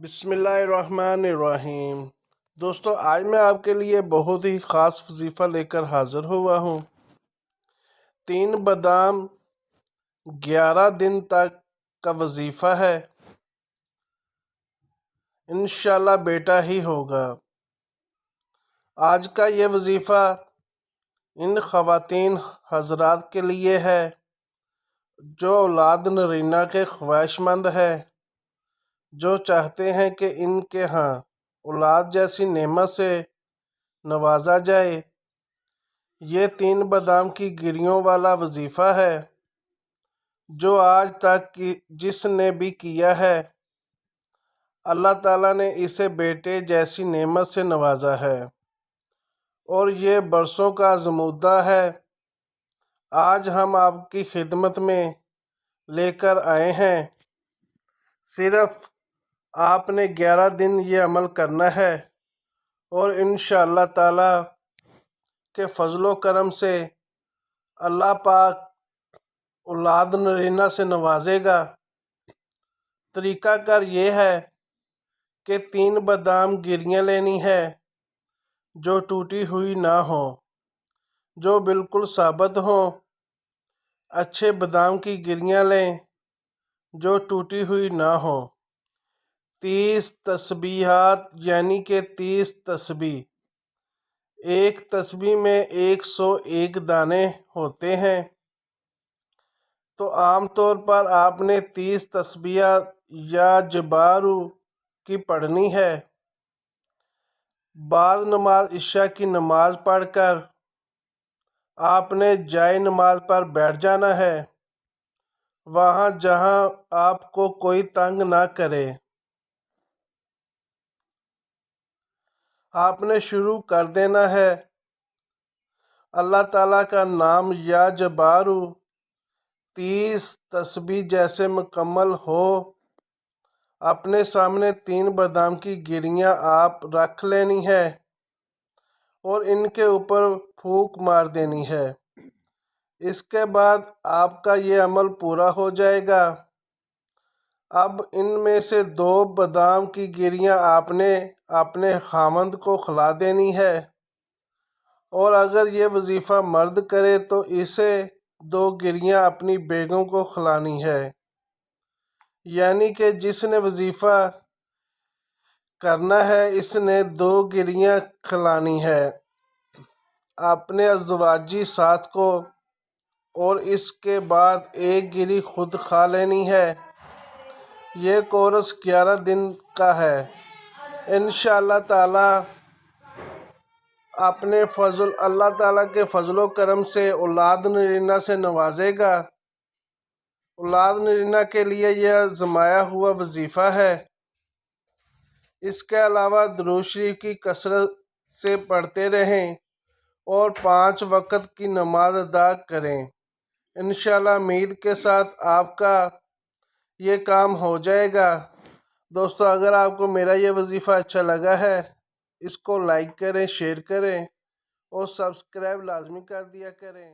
بسم اللہ الرحمن الرحیم۔ دوستو، آج میں آپ کے لیے بہت ہی خاص وظیفہ لے کر حاضر ہوا ہوں۔ 3 بادام 11 دن تک کا وظیفہ ہے۔ انشاءاللہ بیٹا ہی ہوگا۔ آج کا یہ وظیفہ ان خواتین حضرات کے لیے ہے جو اولاد نرینہ کے خواہش مند ہے، جو چاہتے ہیں کہ ان کے ہاں اولاد جیسی نعمت سے نوازا جائے۔ یہ 3 بادام کی گریوں والا وظیفہ ہے جو آج تک جس نے بھی کیا ہے اللہ تعالیٰ نے اسے بیٹے جیسی نعمت سے نوازا ہے، اور یہ برسوں کا آزمودہ ہے۔ آج ہم آپ کی خدمت میں لے کر آئے ہیں۔ صرف آپ نے 11 دن یہ عمل کرنا ہے، اور انشاءاللہ تعالیٰ کے فضل و کرم سے اللہ پاک اولاد نرینہ سے نوازے گا۔ طریقہ کار یہ ہے کہ 3 بادام گریاں لینی ہے جو ٹوٹی ہوئی نہ ہوں، جو بالکل ثابت ہوں۔ اچھے بادام کی گریاں لیں جو ٹوٹی ہوئی نہ ہوں۔ 30 تسبیحات یعنی کہ 30 تسبیح، ایک تسبیح میں 101 دانے ہوتے ہیں، تو عام طور پر آپ نے 30 تسبیحات یا جبارو کی پڑھنی ہے۔ بعد نماز عشاء کی نماز پڑھ کر آپ نے جائے نماز پر بیٹھ جانا ہے، وہاں جہاں آپ کو کوئی تنگ نہ کرے۔ آپ نے شروع کر دینا ہے۔ اللہ تعالیٰ کا نام یا جبارو 30 تسبیح جیسے مکمل ہو، اپنے سامنے 3 بادام کی گریاں آپ رکھ لینی ہے اور ان کے اوپر پھونک مار دینی ہے۔ اس کے بعد آپ کا یہ عمل پورا ہو جائے گا۔ اب ان میں سے 2 بادام کی گریاں آپ نے اپنے خاوند کو کھلا دینی ہے، اور اگر یہ وظیفہ مرد کرے تو اسے 2 گریاں اپنی بیگم کو کھلانی ہے، یعنی کہ جس نے وظیفہ کرنا ہے اس نے 2 گریاں کھلانی ہے اپنے ازدواجی ساتھ کو، اور اس کے بعد 1 گری خود کھا لینی ہے۔ یہ کورس 11 دن کا ہے۔ انشاءاللہ تعالیٰ اپنے اللہ تعالیٰ کے فضل و کرم سے اولاد نرینہ سے نوازے گا۔ اولاد نرینہ کے لیے یہ آزمایا ہوا وظیفہ ہے۔ اس کے علاوہ درود شریف کی کثرت سے پڑھتے رہیں اور 5 وقت کی نماز ادا کریں۔ انشاءاللہ امید کے ساتھ آپ کا یہ کام ہو جائے گا۔ دوستو، اگر آپ کو میرا یہ وظیفہ اچھا لگا ہے، اس کو لائک کریں، شیئر کریں اور سبسکرائب لازمی کر دیا کریں۔